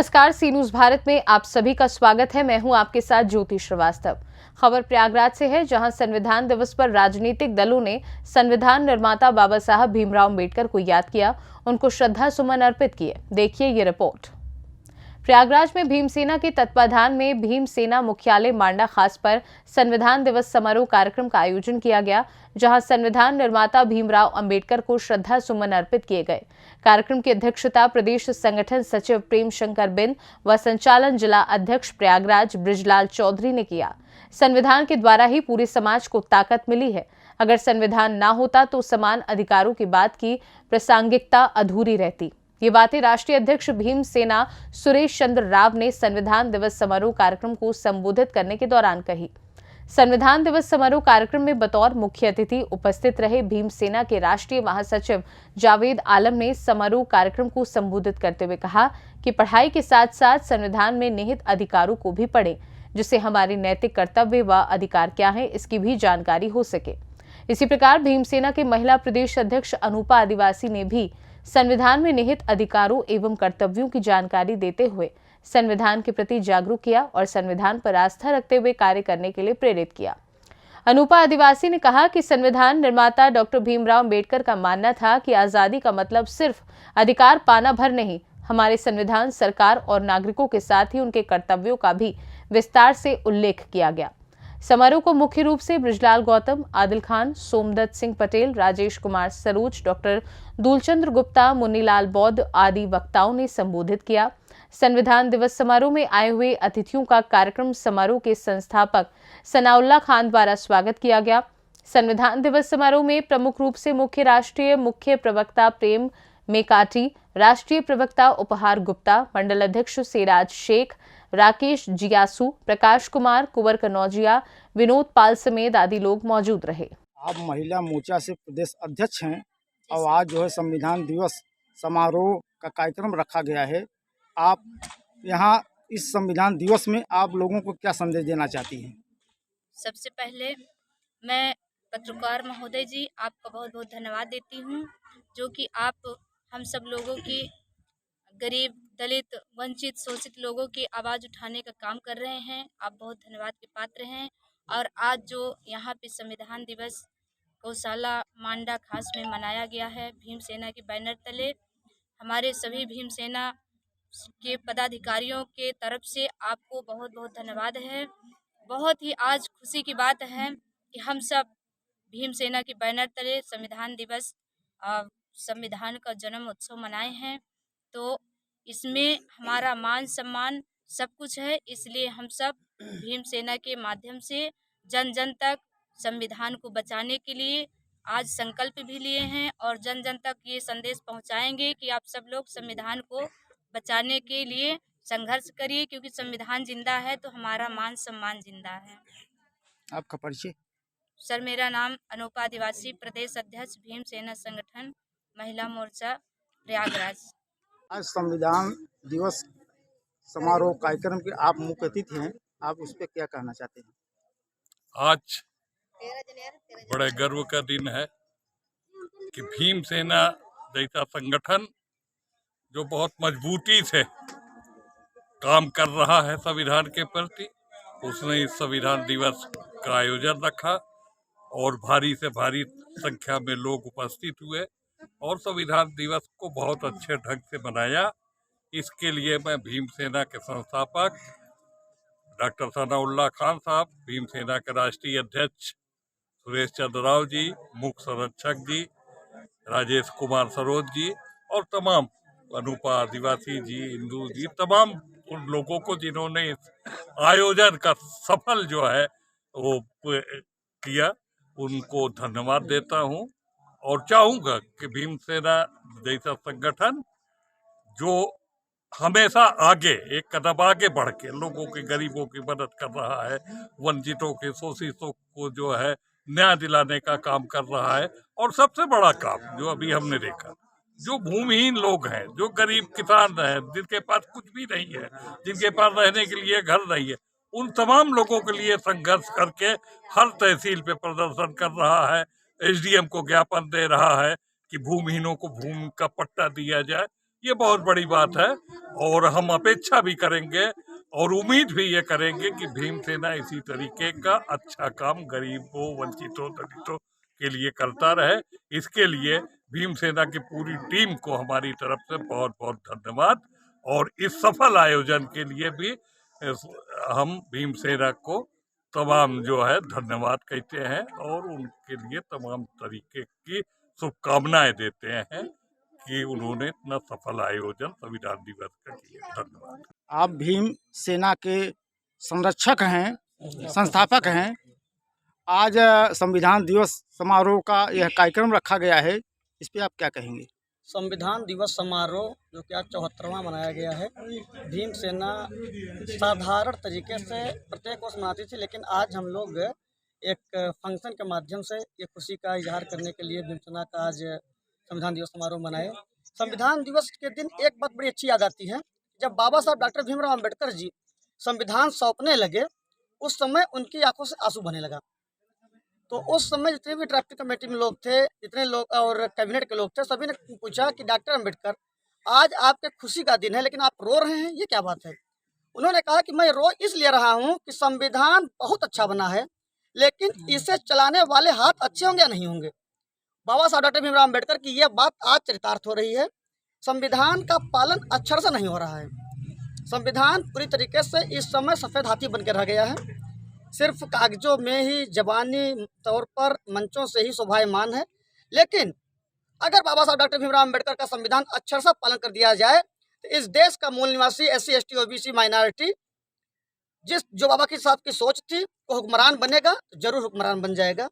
नमस्कार, सी न्यूज भारत में आप सभी का स्वागत है। मैं हूं आपके साथ ज्योति श्रीवास्तव। खबर प्रयागराज से है, जहां संविधान दिवस पर राजनीतिक दलों ने संविधान निर्माता बाबा साहब भीमराव अम्बेडकर को याद किया, उनको श्रद्धा सुमन अर्पित किए। देखिए ये रिपोर्ट। प्रयागराज में भीमसेना के तत्वाधान में भीमसेना मुख्यालय मांडा खास पर संविधान दिवस समारोह कार्यक्रम का आयोजन किया गया, जहां संविधान निर्माता भीमराव अंबेडकर को श्रद्धा सुमन अर्पित किए गए। कार्यक्रम की अध्यक्षता प्रदेश संगठन सचिव प्रेम शंकर बिंद व संचालन जिला अध्यक्ष प्रयागराज बृजलाल चौधरी ने किया। संविधान के द्वारा ही पूरे समाज को ताकत मिली है। अगर संविधान ना होता तो समान अधिकारों की बात की प्रासंगिकता अधूरी रहती। ये बातें राष्ट्रीय अध्यक्ष भीमसेना सुरेश चंद्र राव ने संविधान दिवस समारोह कार्यक्रम को संबोधित करने के दौरान कही। संविधान दिवस समारोह कार्यक्रम में बतौर मुख्य अतिथि उपस्थित रहे भीमसेना के राष्ट्रीय महासचिव जावेद आलम ने समारोह कार्यक्रम को संबोधित करते हुए कहा कि पढ़ाई के साथ साथ संविधान में निहित अधिकारों को भी पढ़ें, जिससे हमारे नैतिक कर्तव्य व अधिकार क्या है इसकी भी जानकारी हो सके। इसी प्रकार भीमसेना के महिला प्रदेश अध्यक्ष अनूपा आदिवासी ने भी संविधान में निहित अधिकारों एवं कर्तव्यों की जानकारी देते हुए संविधान के प्रति जागरूक किया और संविधान पर आस्था रखते हुए कार्य करने के लिए प्रेरित किया। अनूपा आदिवासी ने कहा कि संविधान निर्माता डॉक्टर भीमराव अम्बेडकर का मानना था कि आजादी का मतलब सिर्फ अधिकार पाना भर नहीं, हमारे संविधान सरकार और नागरिकों के साथ ही उनके कर्तव्यों का भी विस्तार से उल्लेख किया गया। समारोह को मुख्य रूप से बृजलाल गौतम, आदिल खान, सोमदत्त सिंह पटेल, राजेश कुमार सरोज, डॉक्टर दूलचंद्र गुप्ता, मुन्नीलाल बौद्ध आदि वक्ताओं ने संबोधित किया। संविधान दिवस समारोह में आए हुए अतिथियों का कार्यक्रम समारोह के संस्थापक सनाउल्लाह खान द्वारा स्वागत किया गया। संविधान दिवस समारोह में प्रमुख रूप से मुख्य प्रवक्ता प्रेम मेकाटी, राष्ट्रीय प्रवक्ता उपहार गुप्ता, मंडल अध्यक्ष सिराज शेख, राकेश जियासू, प्रकाश कुमार, कुंवर कनौजिया, विनोद पाल समेत आदि लोग मौजूद रहे। आप महिला मोर्चा से प्रदेश अध्यक्ष हैं और आज जो है संविधान दिवस समारोह का कार्यक्रम रखा गया है। आप यहाँ इस संविधान दिवस में आप लोगों को क्या संदेश देना चाहती हैं? सबसे पहले मैं पत्रकार महोदय जी आपका बहुत बहुत धन्यवाद देती हूँ, जो कि आप हम सब लोगों की गरीब, दलित, वंचित, शोषित लोगों की आवाज़ उठाने का काम कर रहे हैं। आप बहुत धन्यवाद के पात्र हैं। और आज जो यहाँ पे संविधान दिवस गौशाला मांडा खास में मनाया गया है, भीमसेना के बैनर तले, हमारे सभी भीमसेना के पदाधिकारियों के तरफ से आपको बहुत बहुत धन्यवाद है। बहुत ही आज खुशी की बात है कि हम सब भीमसेना के बैनर तले संविधान दिवस संविधान का जन्म उत्सव मनाए हैं। तो इसमें हमारा मान सम्मान सब कुछ है, इसलिए हम सब भीमसेना के माध्यम से जन जन तक संविधान को बचाने के लिए आज संकल्प भी लिए हैं और जन जन तक ये संदेश पहुंचाएंगे कि आप सब लोग संविधान को बचाने के लिए संघर्ष करिए, क्योंकि संविधान जिंदा है तो हमारा मान सम्मान जिंदा है। आपका परिचय? सर, मेरा नाम अनूपा आदिवासी, प्रदेश अध्यक्ष भीमसेना संगठन महिला मोर्चा प्रयागराज। आज संविधान दिवस समारोह कार्यक्रम के आप मुख्य अतिथि हैं, आप उस पर क्या कहना चाहते हैं? आज बड़े गर्व का दिन है कि भीमसेना जैसा संगठन जो बहुत मजबूती से काम कर रहा है संविधान के प्रति, उसने इस संविधान दिवस का आयोजन रखा और भारी से भारी संख्या में लोग उपस्थित हुए और संविधान दिवस को बहुत अच्छे ढंग से मनाया। इसके लिए मैं भीमसेना के संस्थापक डॉक्टर सनाउल्लाह खान साहब, भीमसेना के राष्ट्रीय अध्यक्ष सुरेश चंद्र राव जी, मुख्य संरक्षक जी राजेश कुमार सरोज जी और तमाम अनूपा आदिवासी जी, इंदू जी, तमाम उन लोगों को जिन्होंने इस आयोजन का सफल जो है वो किया, उनको धन्यवाद देता हूं और चाहूंगा कि भीमसेना जैसा संगठन जो हमेशा आगे एक कदम आगे बढ़ के लोगों के, गरीबों की मदद कर रहा है, वंचितों के, शोषितों को जो है न्याय दिलाने का काम कर रहा है। और सबसे बड़ा काम जो अभी हमने देखा, जो भूमिहीन लोग हैं, जो गरीब किसान हैं, जिनके पास कुछ भी नहीं है, जिनके पास रहने के लिए घर नहीं है, उन तमाम लोगों के लिए संघर्ष करके हर तहसील पे प्रदर्शन कर रहा है। एसडीएम को ज्ञापन दे रहा है कि भूमिहीनों को भूमि का पट्टा दिया जाए ये बहुत बड़ी बात है। और हम अपेक्षा भी करेंगे और उम्मीद भी ये करेंगे कि भीमसेना इसी तरीके का अच्छा काम गरीबों, वंचितों, दलितों के लिए करता रहे। इसके लिए भीमसेना की पूरी टीम को हमारी तरफ से बहुत बहुत धन्यवाद। और इस सफल आयोजन के लिए भी हम भीमसेना को तमाम जो है धन्यवाद कहते हैं और उनके लिए तमाम तरीके की शुभकामनाएं देते हैं कि उन्होंने इतना सफल आयोजन संविधान दिवस का किया। धन्यवाद। आप भीम सेना के संरक्षक हैं, संस्थापक हैं। आज संविधान दिवस समारोह का यह कार्यक्रम रखा गया है, इस पे आप क्या कहेंगे? संविधान दिवस समारोह जो कि आज 74वां मनाया गया है। भीम सेना साधारण तरीके से प्रत्येक वर्ष मनाती थी, लेकिन आज हम लोग एक फंक्शन के माध्यम से ये खुशी का इजहार करने के लिए भीम सेना का आज संविधान दिवस समारोह मनाए। संविधान दिवस के दिन एक बात बड़ी अच्छी याद आती है, जब बाबा साहब डॉक्टर भीमराव अम्बेडकर जी संविधान सौंपने लगे, उस समय उनकी आंखों से आंसू बहने लगा। तो उस समय जितने भी ड्राफ्टिंग कमेटी में लोग थे, जितने लोग और कैबिनेट के लोग थे, सभी ने पूछा कि डॉक्टर अम्बेडकर, आज आपके खुशी का दिन है लेकिन आप रो रहे हैं, ये क्या बात है? उन्होंने कहा कि मैं रो इसलिए रहा हूँ कि संविधान बहुत अच्छा बना है, लेकिन इसे चलाने वाले हाथ अच्छे होंगे या नहीं होंगे। बाबा साहब डॉक्टर भीमराव अम्बेडकर की यह बात आज चरितार्थ हो रही है। संविधान का पालन अक्षर से नहीं हो रहा है। संविधान पूरी तरीके से इस समय सफ़ेद हाथी बन के रह गया है। सिर्फ कागजों में ही, जबानी तौर पर, मंचों से ही शोभायमान है। लेकिन अगर बाबा साहब डॉक्टर भीमराव अम्बेडकर का संविधान अक्षर से पालन कर दिया जाए तो इस देश का मूल निवासी SC ST OBC माइनॉरिटी जो बाबा की साहब की सोच थी वो हुक्मरान बनेगा, तो जरूर हुक्मरान बन जाएगा।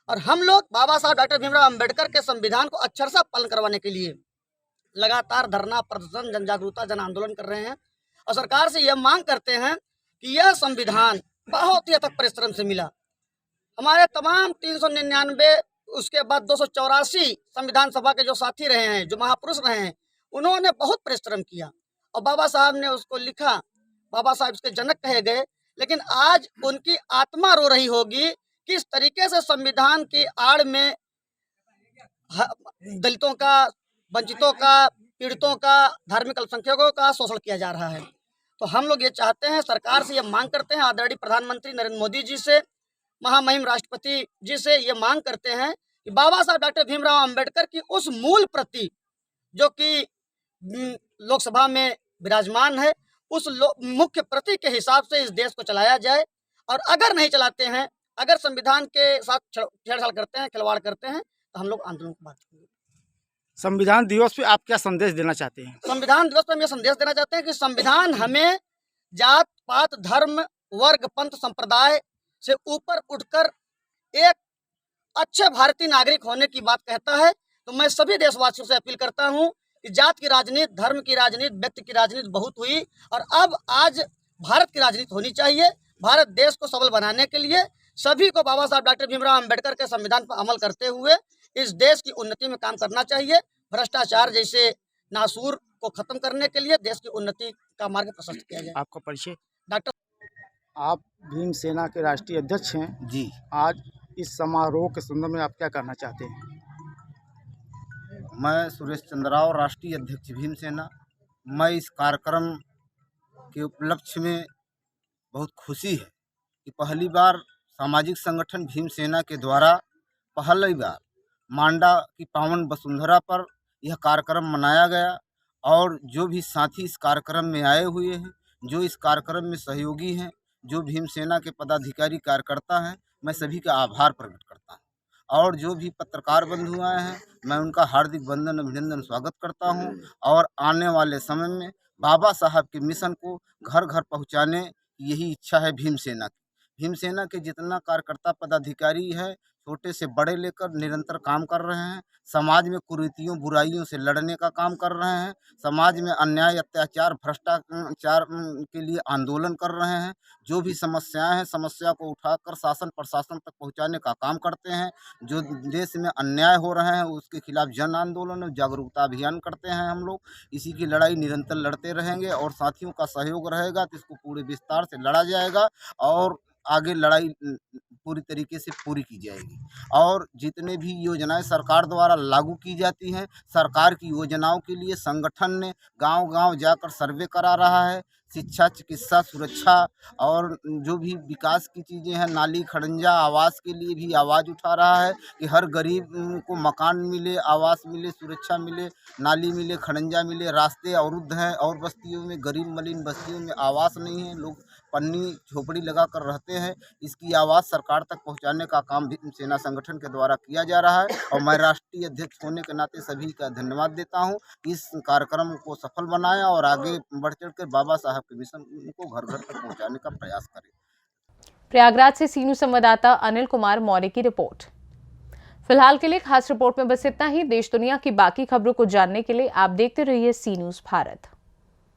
और हम लोग बाबा साहब डॉक्टर भीमराव अम्बेडकर के संविधान को अक्षर से पालन करवाने के लिए लगातार धरना, प्रदर्शन, जन जागरूकता, जन आंदोलन कर रहे हैं और सरकार से यह मांग करते हैं कि यह संविधान बहुत ही अथक परिश्रम से मिला। हमारे तमाम 399, उसके बाद 284 संविधान सभा के जो साथी रहे हैं, जो महापुरुष रहे हैं, उन्होंने बहुत परिश्रम किया और बाबा साहब ने उसको लिखा। बाबा साहब इसके जनक कहे गए, लेकिन आज उनकी आत्मा रो रही होगी किस तरीके से संविधान की आड़ में दलितों का, वंचितों का, पीड़ितों का, धार्मिक अल्पसंख्यकों का शोषण किया जा रहा है। तो हम लोग ये चाहते हैं, सरकार से ये मांग करते हैं, आदरणीय प्रधानमंत्री नरेंद्र मोदी जी से, महामहिम राष्ट्रपति जी से ये मांग करते हैं कि बाबा साहब डॉक्टर भीमराव अम्बेडकर की उस मूल प्रति जो कि लोकसभा में विराजमान है, उस मुख्य प्रति के हिसाब से इस देश को चलाया जाए। और अगर नहीं चलाते हैं, अगर संविधान के साथ छेड़छाड़ करते हैं, खिलवाड़ करते हैं, तो हम लोग आंदोलन की बात करेंगे। संविधान दिवस पे आप क्या संदेश देना चाहते हैं? संविधान दिवस पर हम ये संदेश देना चाहते हैं कि संविधान हमें जात पात, धर्म, वर्ग, पंथ, संप्रदाय से ऊपर उठकर एक अच्छे भारतीय नागरिक होने की बात कहता है। तो मैं सभी देशवासियों से अपील करता हूं कि जात की राजनीति, धर्म की राजनीति, व्यक्ति की राजनीति बहुत हुई और अब आज भारत की राजनीति होनी चाहिए। भारत देश को सबल बनाने के लिए सभी को बाबा साहब डॉक्टर भीमराव अम्बेडकर के संविधान पर अमल करते हुए इस देश की उन्नति में काम करना चाहिए। भ्रष्टाचार जैसे नासूर को खत्म करने के लिए देश की उन्नति का मार्ग प्रशस्त किया जाए। आपका परिचय? डॉक्टर, आप भीम सेना के राष्ट्रीय अध्यक्ष हैं जी। आज इस समारोह के संदर्भ में आप क्या कहना चाहते हैं? मैं सुरेश चंद्र राव, राष्ट्रीय अध्यक्ष भीम सेना। मैं इस कार्यक्रम के उपलक्ष्य में बहुत खुशी है कि पहली बार सामाजिक संगठन भीम सेना के द्वारा पहली बार मांडा की पावन वसुंधरा पर यह कार्यक्रम मनाया गया और जो भी साथी इस कार्यक्रम में आए हुए हैं, जो इस कार्यक्रम में सहयोगी हैं, जो भीम सेना के पदाधिकारी, कार्यकर्ता हैं, मैं सभी का आभार प्रकट करता हूं। और जो भी पत्रकार बंधु आए हैं, मैं उनका हार्दिक वंदन, अभिनंदन, स्वागत करता हूं। और आने वाले समय में बाबा साहब के मिशन को घर घर पहुंचाने की यही इच्छा है भीम सेना की। भीम सेना के जितना कार्यकर्ता, पदाधिकारी है, छोटे से बड़े लेकर निरंतर काम कर रहे हैं। समाज में कुरीतियों, बुराइयों से लड़ने का काम कर रहे हैं। समाज में अन्याय, अत्याचार, भ्रष्टाचार के लिए आंदोलन कर रहे हैं। जो भी समस्याएं हैं, समस्या को उठाकर शासन प्रशासन तक पहुंचाने का काम करते हैं। जो देश में अन्याय हो रहे हैं उसके खिलाफ जन आंदोलन, जागरूकता अभियान करते हैं हम लोग। इसी की लड़ाई निरंतर लड़ते रहेंगे और साथियों का सहयोग रहेगा तो इसको पूरे विस्तार से लड़ा जाएगा। और आगे लड़ाई पूरी तरीके से पूरी की जाएगी। और जितने भी योजनाएं सरकार द्वारा लागू की जाती हैं, सरकार की योजनाओं के लिए संगठन ने गांव-गांव जाकर सर्वे करा रहा है। शिक्षा, चिकित्सा, सुरक्षा और जो भी विकास की चीज़ें हैं, नाली, खड़ंजा, आवास के लिए भी आवाज़ उठा रहा है कि हर गरीब को मकान मिले, आवास मिले, सुरक्षा मिले, नाली मिले, खड़ंजा मिले। रास्ते अवरुद्ध हैं और बस्तियों में, गरीब मलिन बस्तियों में आवास नहीं है, लोग पन्नी झोपड़ी लगा कर रहते हैं। इसकी आवाज़ सरकार तक पहुंचाने का काम भीम सेना संगठन के द्वारा किया जा रहा है और मैं राष्ट्रीय अध्यक्ष होने के नाते सभी का धन्यवाद देता हूं। इस कार्यक्रम को सफल बनाएं और आगे बढ़ चढ़ कर बाबा साहब के मिशन को घर घर तक पहुंचाने का प्रयास करें। प्रयागराज से सीनू संवाददाता अनिल कुमार मौर्य की रिपोर्ट। फिलहाल के लिए खास रिपोर्ट में बस इतना ही। देश दुनिया की बाकी खबरों को जानने के लिए आप देखते रहिए सी न्यूज़ भारत।